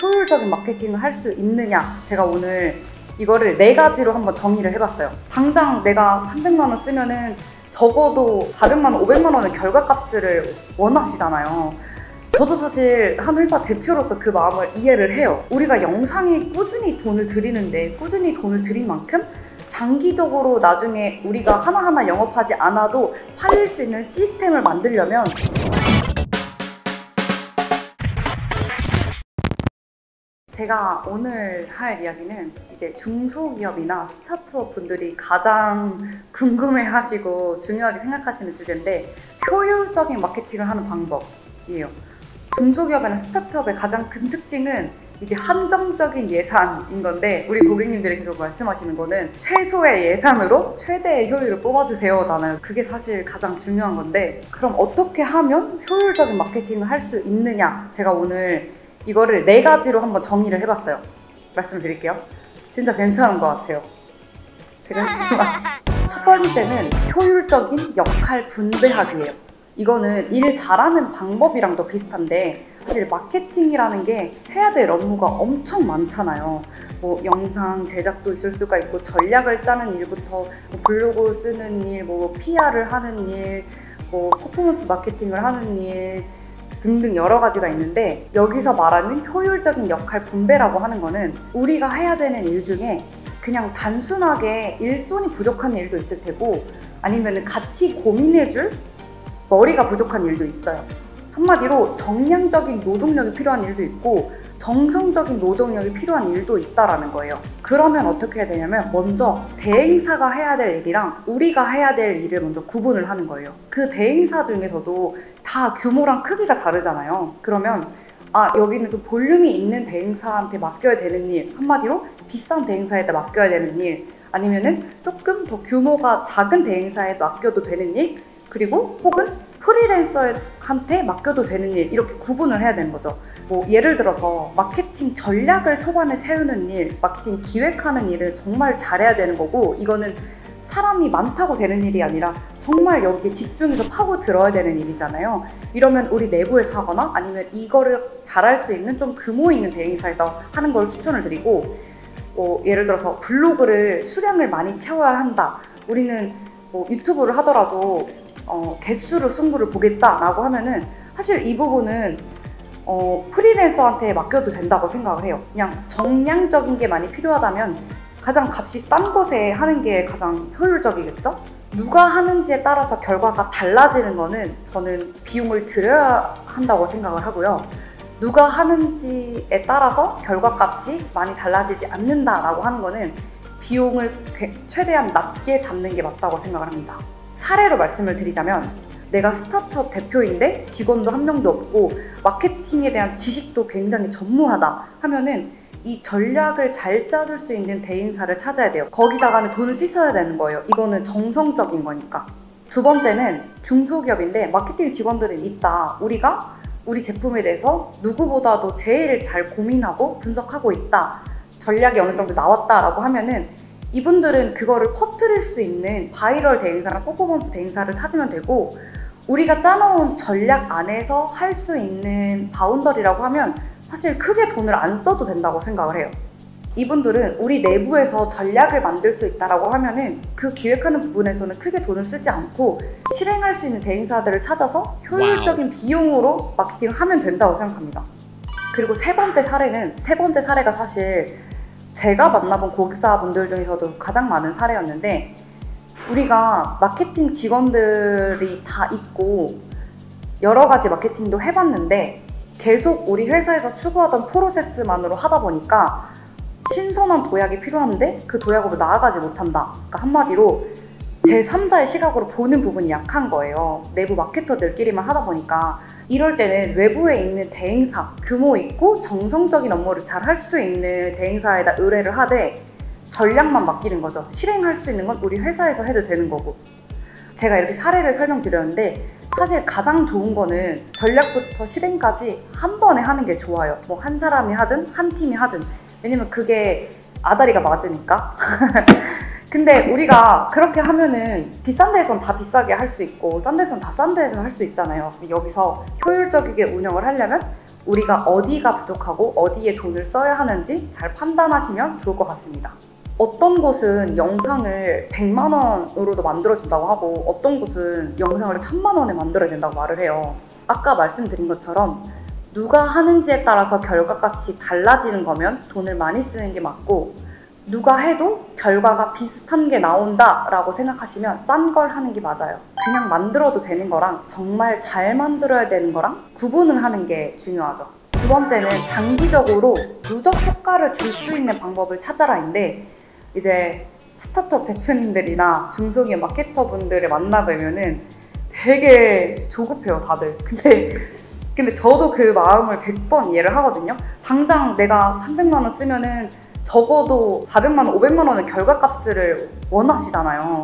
효율적인 마케팅을 할 수 있느냐, 제가 오늘 이거를 4가지로 한번 정의를 해봤어요. 당장 내가 300만 원 쓰면은 적어도 400만 원, 500만 원의 결과값을 원하시잖아요. 저도 사실 한 회사 대표로서 그 마음을 이해를 해요. 우리가 영상에 꾸준히 돈을 들이는데 꾸준히 돈을 들인 만큼 장기적으로 나중에 우리가 하나하나 영업하지 않아도 팔릴 수 있는 시스템을 만들려면 제가 오늘 할 이야기는 이제 중소기업이나 스타트업 분들이 가장 궁금해하시고 중요하게 생각하시는 주제인데, 효율적인 마케팅을 하는 방법이에요. 중소기업이나 스타트업의 가장 큰 특징은 이제 한정적인 예산인 건데, 우리 고객님들이 계속 말씀하시는 거는 최소의 예산으로 최대의 효율을 뽑아주세요잖아요. 그게 사실 가장 중요한 건데, 그럼 어떻게 하면 효율적인 마케팅을 할 수 있느냐, 제가 오늘 이거를 4가지로 한번 정의를 해봤어요. 말씀드릴게요. 진짜 괜찮은 것 같아요. 제가 했지만 첫 번째는 효율적인 역할 분배하기예요. 이거는 일 잘하는 방법이랑도 비슷한데, 사실 마케팅이라는 게 해야 될 업무가 엄청 많잖아요. 뭐 영상 제작도 있을 수가 있고, 전략을 짜는 일부터 뭐 블로그 쓰는 일, 뭐 PR을 하는 일, 뭐 퍼포먼스 마케팅을 하는 일 등등 여러 가지가 있는데, 여기서 말하는 효율적인 역할 분배라고 하는 거는 우리가 해야 되는 일 중에 그냥 단순하게 일손이 부족한 일도 있을 테고, 아니면 같이 고민해줄 머리가 부족한 일도 있어요. 한마디로 정량적인 노동력이 필요한 일도 있고 정성적인 노동력이 필요한 일도 있다라는 거예요. 그러면 어떻게 해야 되냐면, 먼저 대행사가 해야 될 일이랑 우리가 해야 될 일을 먼저 구분을 하는 거예요. 그 대행사 중에서도 다 규모랑 크기가 다르잖아요. 그러면 여기는 좀 볼륨이 있는 대행사한테 맡겨야 되는 일, 한마디로 비싼 대행사에다 맡겨야 되는 일, 아니면은 조금 더 규모가 작은 대행사에 맡겨도 되는 일, 그리고 혹은 프리랜서한테 맡겨도 되는 일, 이렇게 구분을 해야 되는 거죠. 뭐 예를 들어서 마케팅 전략을 초반에 세우는 일, 마케팅 기획하는 일은 정말 잘해야 되는 거고, 이거는 사람이 많다고 되는 일이 아니라 정말 여기에 집중해서 파고 들어야 되는 일이잖아요. 이러면 우리 내부에서 하거나 아니면 이거를 잘할 수 있는 좀 규모 있는 대행사에서 하는 걸 추천을 드리고, 예를 들어서 블로그를 수량을 많이 채워야 한다, 우리는 뭐 유튜브를 하더라도 개수로 승부를 보겠다라고 하면은 사실 이 부분은 프리랜서한테 맡겨도 된다고 생각을 해요. 그냥 정량적인 게 많이 필요하다면 가장 값이 싼 곳에 하는 게 가장 효율적이겠죠? 누가 하는지에 따라서 결과가 달라지는 거는 저는 비용을 들여야 한다고 생각을 하고요. 누가 하는지에 따라서 결과값이 많이 달라지지 않는다라고 하는 거는 비용을 최대한 낮게 잡는 게 맞다고 생각을 합니다. 사례로 말씀을 드리자면, 내가 스타트업 대표인데 직원도 한 명도 없고 마케팅에 대한 지식도 굉장히 전무하다 하면은 이 전략을 잘 짜줄 수 있는 대행사를 찾아야 돼요. 거기다가는 돈을 씻어야 되는 거예요. 이거는 정성적인 거니까. 두 번째는 중소기업인데 마케팅 직원들은 있다, 우리가 우리 제품에 대해서 누구보다도 제일 잘 고민하고 분석하고 있다, 전략이 어느 정도 나왔다라고 하면은 이분들은 그거를 퍼뜨릴 수 있는 바이럴 대행사나 퍼포먼스 대행사를 찾으면 되고, 우리가 짜놓은 전략 안에서 할 수 있는 바운더리라고 하면 사실 크게 돈을 안 써도 된다고 생각을 해요. 이분들은 우리 내부에서 전략을 만들 수 있다라고 하면은 그 기획하는 부분에서는 크게 돈을 쓰지 않고 실행할 수 있는 대행사들을 찾아서 효율적인 비용으로 마케팅을 하면 된다고 생각합니다. 그리고 세 번째 사례가 사실 제가 만나본 고객사분들 중에서도 가장 많은 사례였는데, 우리가 마케팅 직원들이 다 있고 여러 가지 마케팅도 해봤는데 계속 우리 회사에서 추구하던 프로세스만으로 하다 보니까 신선한 도약이 필요한데 그 도약으로 나아가지 못한다. 그러니까 한마디로 제3자의 시각으로 보는 부분이 약한 거예요. 내부 마케터들끼리만 하다 보니까. 이럴 때는 외부에 있는 대행사, 규모 있고 정성적인 업무를 잘 할 수 있는 대행사에다 의뢰를 하되 전략만 맡기는 거죠. 실행할 수 있는 건 우리 회사에서 해도 되는 거고. 제가 이렇게 사례를 설명드렸는데 사실 가장 좋은 거는 전략부터 실행까지 한 번에 하는 게 좋아요. 뭐 한 사람이 하든 한 팀이 하든. 왜냐면 그게 아다리가 맞으니까. 근데 우리가 그렇게 하면은 비싼 데에선 다 비싸게 할 수 있고 싼 데선 다 싼 데에서 할 수 있잖아요. 여기서 효율적이게 운영을 하려면 우리가 어디가 부족하고 어디에 돈을 써야 하는지 잘 판단하시면 좋을 것 같습니다. 어떤 곳은 영상을 100만 원으로도 만들어준다고 하고 어떤 곳은 영상을 1000만 원에 만들어야 된다고 말을 해요. 아까 말씀드린 것처럼 누가 하는지에 따라서 결과값이 달라지는 거면 돈을 많이 쓰는 게 맞고, 누가 해도 결과가 비슷한 게 나온다 라고 생각하시면 싼 걸 하는 게 맞아요. 그냥 만들어도 되는 거랑 정말 잘 만들어야 되는 거랑 구분을 하는 게 중요하죠. 두 번째는 장기적으로 누적 효과를 줄 수 있는 방법을 찾아라인데, 이제 스타트업 대표님들이나 중소기업 마케터분들을 만나뵈면은 되게 조급해요, 다들. 근데 저도 그 마음을 100번 이해를 하거든요. 당장 내가 300만 원 쓰면은 적어도 400만 원, 500만 원의 결과값을 원하시잖아요.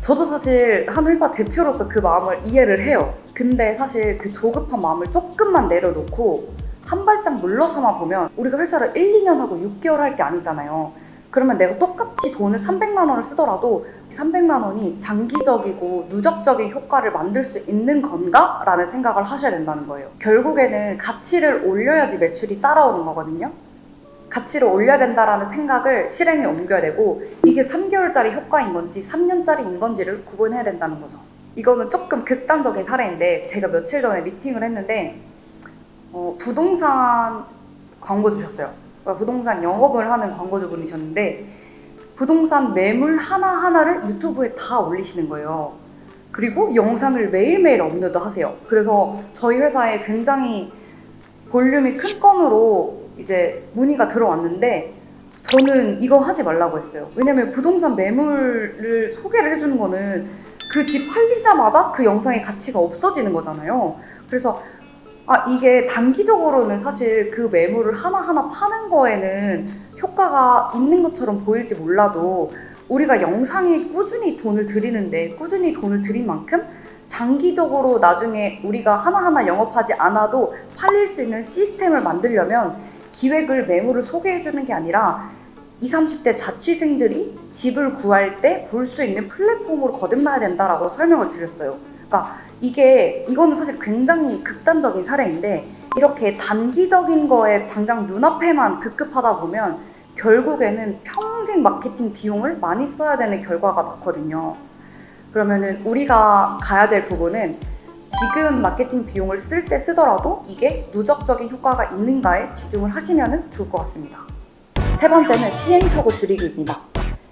저도 사실 한 회사 대표로서 그 마음을 이해를 해요. 근데 사실 그 조급한 마음을 조금만 내려놓고 한 발짝 물러서만 보면 우리가 회사를 1, 2년 하고 6개월 할 게 아니잖아요. 그러면 내가 똑같이 돈을 300만 원을 쓰더라도 300만 원이 장기적이고 누적적인 효과를 만들 수 있는 건가? 라는 생각을 하셔야 된다는 거예요. 결국에는 가치를 올려야지 매출이 따라오는 거거든요. 가치를 올려야 된다라는 생각을 실행에 옮겨야 되고, 이게 3개월짜리 효과인 건지 3년짜리인 건지를 구분해야 된다는 거죠. 이거는 조금 극단적인 사례인데, 제가 며칠 전에 미팅을 했는데 부동산 광고 주셨어요. 부동산 영업을 하는 광고주분이셨는데 부동산 매물 하나하나를 유튜브에 다 올리시는 거예요. 그리고 영상을 매일매일 업로드 하세요. 그래서 저희 회사에 굉장히 볼륨이 큰 건으로 이제 문의가 들어왔는데 저는 이거 하지 말라고 했어요. 왜냐면 부동산 매물을 소개를 해주는 거는 그 집 팔리자마자 그 영상의 가치가 없어지는 거잖아요. 그래서 이게 단기적으로는 사실 그 매물을 하나하나 파는 거에는 효과가 있는 것처럼 보일지 몰라도, 우리가 영상에 꾸준히 돈을 들이는데 꾸준히 돈을 들인 만큼 장기적으로 나중에 우리가 하나하나 영업하지 않아도 팔릴 수 있는 시스템을 만들려면 기획을 매물을 소개해주는 게 아니라 20, 30대 자취생들이 집을 구할 때 볼 수 있는 플랫폼으로 거듭나야 된다라고 설명을 드렸어요. 그러니까 이거는 사실 굉장히 극단적인 사례인데, 이렇게 단기적인 거에 당장 눈앞에만 급급하다 보면 결국에는 평생 마케팅 비용을 많이 써야 되는 결과가 났거든요. 그러면은 우리가 가야 될 부분은 지금 마케팅 비용을 쓸 때 쓰더라도 이게 누적적인 효과가 있는가에 집중을 하시면 좋을 것 같습니다. 세 번째는 시행착오 줄이기입니다.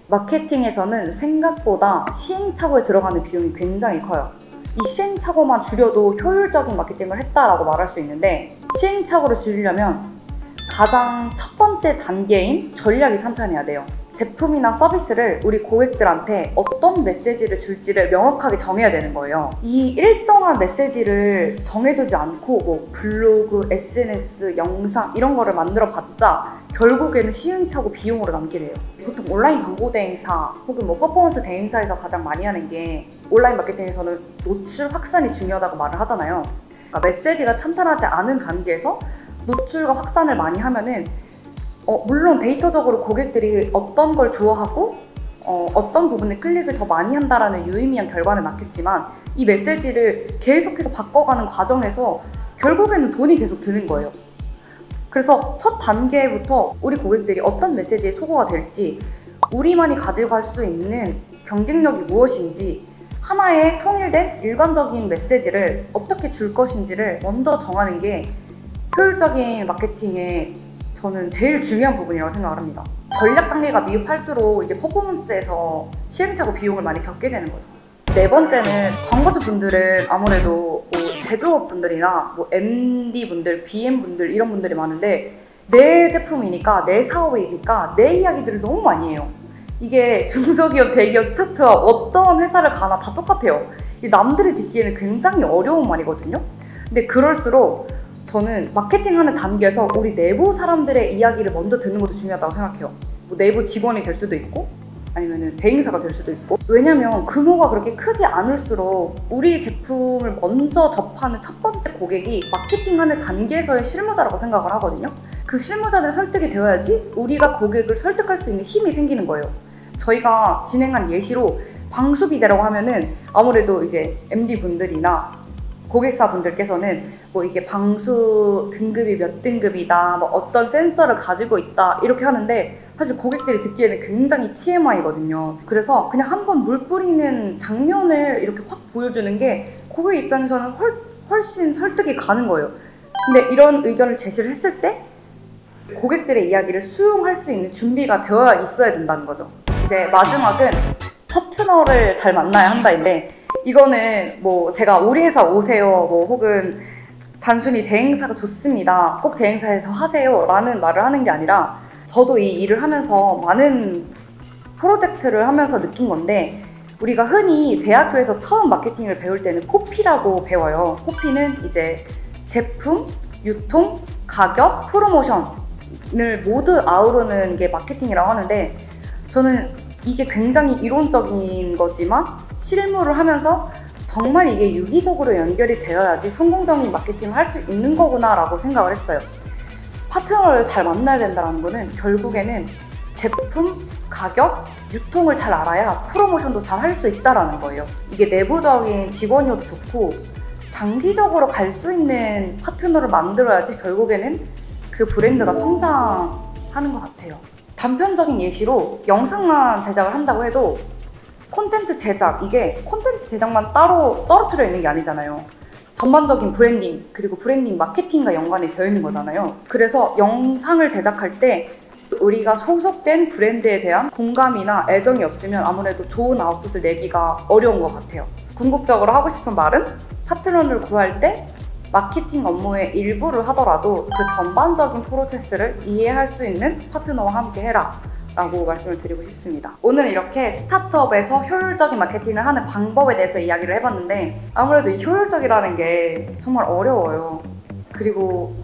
마케팅에서는 생각보다 시행착오에 들어가는 비용이 굉장히 커요. 이 시행착오만 줄여도 효율적인 마케팅을 했다라고 말할 수 있는데, 시행착오를 줄이려면 가장 첫 번째 단계인 전략이 탄탄해야 돼요. 제품이나 서비스를 우리 고객들한테 어떤 메시지를 줄지를 명확하게 정해야 되는 거예요. 이 일정한 메시지를 정해두지 않고 뭐 블로그, SNS, 영상 이런 거를 만들어 봤자 결국에는 시행착오 비용으로 남게 돼요. 보통 온라인 광고 대행사 혹은 뭐 퍼포먼스 대행사에서 가장 많이 하는 게, 온라인 마케팅에서는 노출 확산이 중요하다고 말을 하잖아요. 그러니까 메시지가 탄탄하지 않은 단계에서 노출과 확산을 많이 하면은 물론 데이터적으로 고객들이 어떤 걸 좋아하고 어떤 부분에 클릭을 더 많이 한다라는 유의미한 결과는 낳겠지만, 이 메시지를 계속해서 바꿔가는 과정에서 결국에는 돈이 계속 드는 거예요. 그래서 첫 단계부터 우리 고객들이 어떤 메시지에 소구가 될지, 우리만이 가지고 갈 수 있는 경쟁력이 무엇인지, 하나의 통일된 일관적인 메시지를 어떻게 줄 것인지를 먼저 정하는 게 효율적인 마케팅의 저는 제일 중요한 부분이라고 생각을 합니다. 전략 단계가 미흡할수록 이제 퍼포먼스에서 시행착오 비용을 많이 겪게 되는 거죠. 네 번째는 광고주 분들은 아무래도 뭐 제조업 분들이나 뭐 MD 분들, BM 분들 이런 분들이 많은데, 내 제품이니까, 내 사업이니까 내 이야기들을 너무 많이 해요. 이게 중소기업, 대기업, 스타트업 어떤 회사를 가나 다 똑같아요. 남들이 듣기에는 굉장히 어려운 말이거든요. 근데 그럴수록 저는 마케팅하는 단계에서 우리 내부 사람들의 이야기를 먼저 듣는 것도 중요하다고 생각해요. 뭐 내부 직원이 될 수도 있고 아니면 대행사가 될 수도 있고. 왜냐면 규모가 그렇게 크지 않을수록 우리 제품을 먼저 접하는 첫 번째 고객이 마케팅하는 단계에서의 실무자라고 생각을 하거든요. 그 실무자들 설득이 되어야지 우리가 고객을 설득할 수 있는 힘이 생기는 거예요. 저희가 진행한 예시로 방수비대라고 하면은 아무래도 이제 MD 분들이나 고객사 분들께서는 뭐 이게 방수 등급이 몇 등급이다, 뭐 어떤 센서를 가지고 있다 이렇게 하는데 사실 고객들이 듣기에는 굉장히 TMI거든요. 그래서 그냥 한번 물 뿌리는 장면을 이렇게 확 보여주는 게 고객 입장에서는 훨씬 설득이 가는 거예요. 근데 이런 의견을 제시를 했을 때 고객들의 이야기를 수용할 수 있는 준비가 되어 있어야 된다는 거죠. 이제 마지막은 파트너를 잘 만나야 한다인데, 이거는 뭐 제가 우리 회사 오세요 뭐 혹은 단순히 대행사가 좋습니다, 꼭 대행사에서 하세요 라는 말을 하는 게 아니라, 저도 이 일을 하면서 많은 프로젝트를 하면서 느낀 건데, 우리가 흔히 대학교에서 처음 마케팅을 배울 때는 코피라고 배워요. 코피는 이제 제품, 유통, 가격, 프로모션을 모두 아우르는 게 마케팅이라고 하는데, 저는 이게 굉장히 이론적인 거지만 실무를 하면서 정말 이게 유기적으로 연결이 되어야지 성공적인 마케팅을 할 수 있는 거구나 라고 생각을 했어요. 파트너를 잘 만나야 된다는 거는 결국에는 제품, 가격, 유통을 잘 알아야 프로모션도 잘 할 수 있다는 거예요. 이게 내부적인 직원이어도 좋고 장기적으로 갈 수 있는 파트너를 만들어야지 결국에는 그 브랜드가 성장하는 것 같아요. 단편적인 예시로 영상만 제작을 한다고 해도 콘텐츠 제작, 이게 콘텐츠 제작만 따로 떨어뜨려 있는 게 아니잖아요. 전반적인 브랜딩, 그리고 브랜딩 마케팅과 연관이 되어 있는 거잖아요. 그래서 영상을 제작할 때 우리가 소속된 브랜드에 대한 공감이나 애정이 없으면 아무래도 좋은 아웃풋을 내기가 어려운 것 같아요. 궁극적으로 하고 싶은 말은, 파트너를 구할 때 마케팅 업무의 일부를 하더라도 그 전반적인 프로세스를 이해할 수 있는 파트너와 함께 해라 라고 말씀을 드리고 싶습니다. 오늘 이렇게 스타트업에서 효율적인 마케팅을 하는 방법에 대해서 이야기를 해봤는데, 아무래도 이 효율적이라는 게 정말 어려워요. 그리고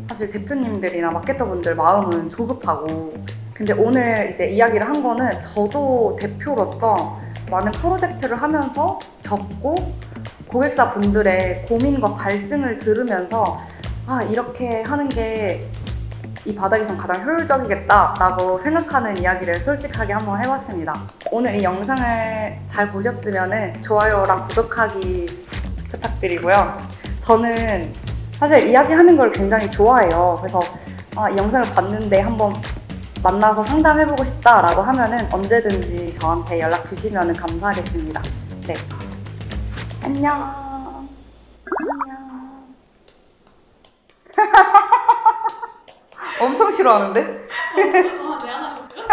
사실 대표님들이나 마케터분들 마음은 조급하고, 근데 오늘 이제 이야기를 한 거는 저도 대표로서 많은 프로젝트를 하면서 겪고 고객사 분들의 고민과 갈증을 들으면서 이렇게 하는 게 이 바닥에선 가장 효율적이겠다 라고 생각하는 이야기를 솔직하게 한번 해봤습니다. 오늘 이 영상을 잘 보셨으면 좋아요랑 구독하기 부탁드리고요. 저는 사실 이야기하는 걸 굉장히 좋아해요. 그래서 이 영상을 봤는데 한번 만나서 상담해보고 싶다 라고 하면은 언제든지 저한테 연락 주시면 감사하겠습니다. 네. 안녕. 안녕. 엄청 싫어하는데? 왜 안 하셨어요?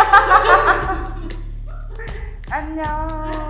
안녕.